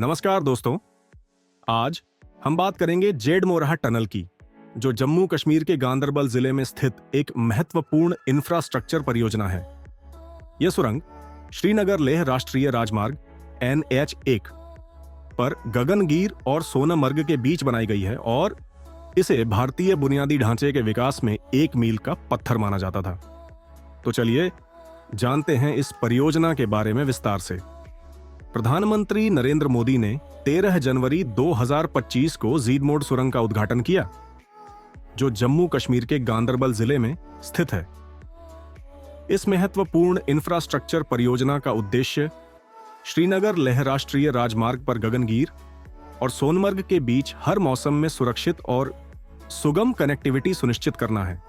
नमस्कार दोस्तों। आज हम बात करेंगे जेड मोरहा टनल की, जो जम्मू कश्मीर के गांदरबल जिले में स्थित एक महत्वपूर्ण इंफ्रास्ट्रक्चर परियोजना है। यह सुरंग श्रीनगर लेह राष्ट्रीय राजमार्ग NH1 पर गगनगीर और सोनमर्ग के बीच बनाई गई है और इसे भारतीय बुनियादी ढांचे के विकास में एक मील का पत्थर माना जाता था। तो चलिए जानते हैं इस परियोजना के बारे में विस्तार से। प्रधानमंत्री नरेंद्र मोदी ने 13 जनवरी 2025 को जीडमोड़ सुरंग का उद्घाटन किया, जो जम्मू कश्मीर के गांदरबल जिले में स्थित है। इस महत्वपूर्ण इंफ्रास्ट्रक्चर परियोजना का उद्देश्य श्रीनगर लेह राष्ट्रीय राजमार्ग पर गगनगीर और सोनमर्ग के बीच हर मौसम में सुरक्षित और सुगम कनेक्टिविटी सुनिश्चित करना है।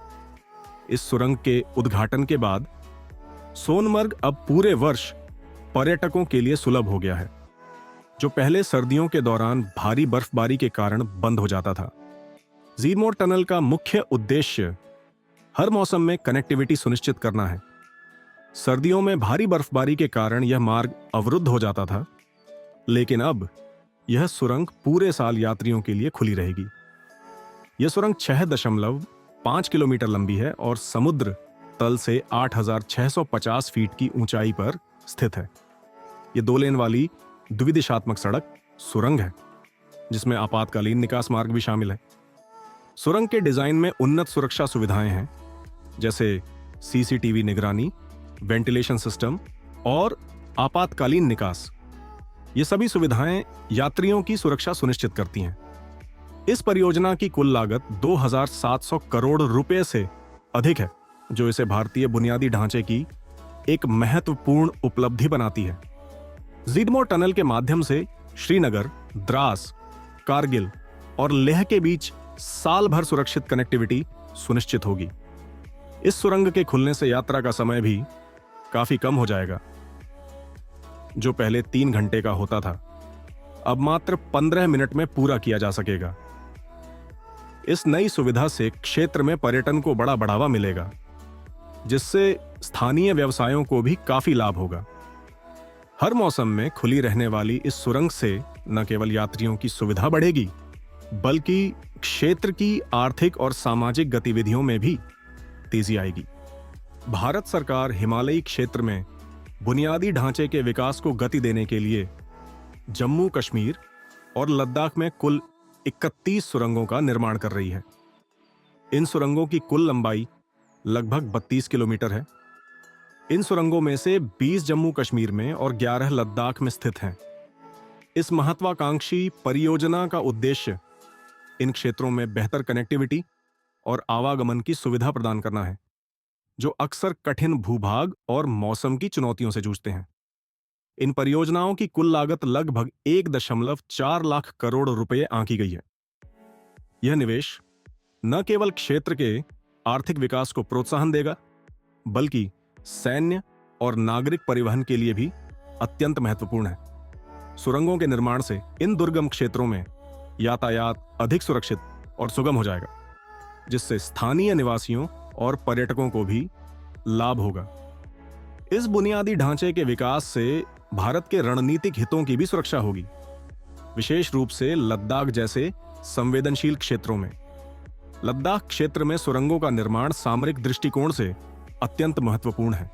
इस सुरंग के उद्घाटन के बाद सोनमर्ग अब पूरे वर्ष पर्यटकों के लिए सुलभ हो गया है, जो पहले सर्दियों के दौरान भारी बर्फबारी के कारण बंद हो जाता था। जीडमोड़ टनल का मुख्य उद्देश्य हर मौसम में कनेक्टिविटी सुनिश्चित करना है। सर्दियों में भारी बर्फबारी के कारण यह मार्ग अवरुद्ध हो जाता था, लेकिन अब यह सुरंग पूरे साल यात्रियों के लिए खुली रहेगी। यह सुरंग 6.5 किलोमीटर लंबी है और समुद्र तल से 8,650 फीट की ऊंचाई पर स्थित है। यह 2 लेन वाली द्विदिशात्मक सड़क सुरंग है, जिसमें आपातकालीन निकास मार्ग भी शामिल है। सुरंग के डिजाइन में उन्नत सुरक्षा सुविधाएं हैं, जैसे CCTV निगरानी, वेंटिलेशन सिस्टम और आपातकालीन निकास। ये सभी सुविधाएं यात्रियों की सुरक्षा सुनिश्चित करती हैं। इस परियोजना की कुल लागत 2,700 करोड़ रुपए से अधिक है, जो इसे भारतीय बुनियादी ढांचे की एक महत्वपूर्ण उपलब्धि बनाती है। जीडमोड़ टनल के माध्यम से श्रीनगर, द्रास, कारगिल और लेह के बीच साल भर सुरक्षित कनेक्टिविटी सुनिश्चित होगी। इस सुरंग के खुलने से यात्रा का समय भी काफी कम हो जाएगा। जो पहले 3 घंटे का होता था, अब मात्र 15 मिनट में पूरा किया जा सकेगा। इस नई सुविधा से क्षेत्र में पर्यटन को बड़ा बढ़ावा मिलेगा, जिससे स्थानीय व्यवसायों को भी काफी लाभ होगा। हर मौसम में खुली रहने वाली इस सुरंग से न केवल यात्रियों की सुविधा बढ़ेगी, बल्कि क्षेत्र की आर्थिक और सामाजिक गतिविधियों में भी तेजी आएगी। भारत सरकार हिमालयी क्षेत्र में बुनियादी ढांचे के विकास को गति देने के लिए जम्मू कश्मीर और लद्दाख में कुल 31 सुरंगों का निर्माण कर रही है। इन सुरंगों की कुल लंबाई लगभग 32 किलोमीटर है। इन सुरंगों में से 20 जम्मू कश्मीर में और 11 लद्दाख में स्थित हैं। इस महत्वाकांक्षी परियोजना का उद्देश्य इन क्षेत्रों में बेहतर कनेक्टिविटी और आवागमन की सुविधा प्रदान करना है, जो अक्सर कठिन भूभाग और मौसम की चुनौतियों से जूझते हैं। इन परियोजनाओं की कुल लागत लगभग 1.4 लाख करोड़ रुपए आंकी गई है। यह निवेश न केवल क्षेत्र के आर्थिक विकास को प्रोत्साहन देगा, बल्कि सैन्य और नागरिक परिवहन के लिए भी अत्यंत महत्वपूर्ण है। सुरंगों के निर्माण से इन दुर्गम क्षेत्रों में यातायात अधिक सुरक्षित और सुगम हो जाएगा, जिससे स्थानीय निवासियों और पर्यटकों को भी लाभ होगा। इस बुनियादी ढांचे के विकास से भारत के रणनीतिक हितों की भी सुरक्षा होगी, विशेष रूप से लद्दाख जैसे संवेदनशील क्षेत्रों में। लद्दाख क्षेत्र में सुरंगों का निर्माण सामरिक दृष्टिकोण से अत्यंत महत्वपूर्ण है,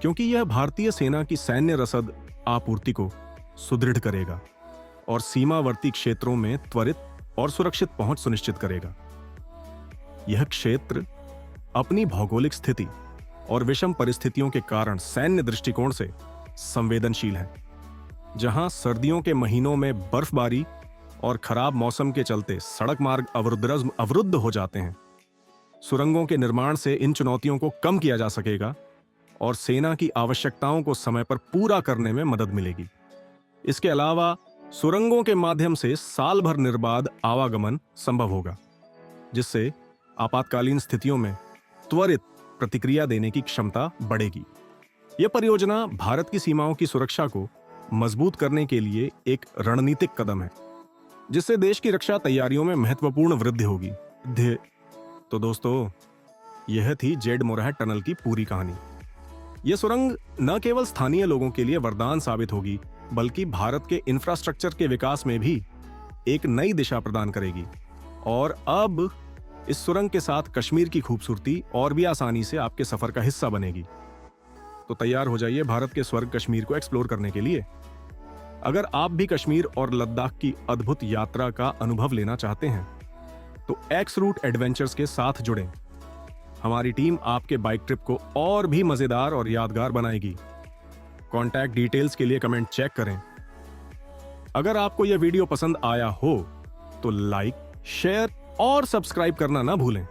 क्योंकि यह भारतीय सेना की सैन्य रसद आपूर्ति को सुदृढ़ करेगा और सीमावर्ती क्षेत्रों में त्वरित और सुरक्षित पहुंच सुनिश्चित करेगा। यह क्षेत्र अपनी भौगोलिक स्थिति और विषम परिस्थितियों के कारण सैन्य दृष्टिकोण से संवेदनशील है, जहां सर्दियों के महीनों में बर्फबारी और खराब मौसम के चलते सड़क मार्ग अवरुद्ध हो जाते हैं। सुरंगों के निर्माण से इन चुनौतियों को कम किया जा सकेगा और सेना की आवश्यकताओं को समय पर पूरा करने में मदद मिलेगी। इसके अलावा सुरंगों के माध्यम से साल भर निर्बाध आवागमन संभव होगा, जिससे आपातकालीन स्थितियों में त्वरित प्रतिक्रिया देने की क्षमता बढ़ेगी। यह परियोजना भारत की सीमाओं की सुरक्षा को मजबूत करने के लिए एक रणनीतिक कदम है, जिससे देश की रक्षा तैयारियों में महत्वपूर्ण वृद्धि होगी। तो दोस्तों, यह थी जेड मोरहा टनल की पूरी कहानी। यह सुरंग न केवल स्थानीय लोगों के लिए वरदान साबित होगी, बल्कि भारत के इंफ्रास्ट्रक्चर के विकास में भी एक नई दिशा प्रदान करेगी। और अब इस सुरंग के साथ कश्मीर की खूबसूरती और भी आसानी से आपके सफर का हिस्सा बनेगी। तो तैयार हो जाइए भारत के स्वर्ग कश्मीर को एक्सप्लोर करने के लिए। अगर आप भी कश्मीर और लद्दाख की अद्भुत यात्रा का अनुभव लेना चाहते हैं तो एक्स रूट एडवेंचर्स के साथ जुड़ें। हमारी टीम आपके बाइक ट्रिप को और भी मजेदार और यादगार बनाएगी। कॉन्टैक्ट डिटेल्स के लिए कमेंट चेक करें। अगर आपको यह वीडियो पसंद आया हो तो लाइक, शेयर और सब्सक्राइब करना ना भूलें।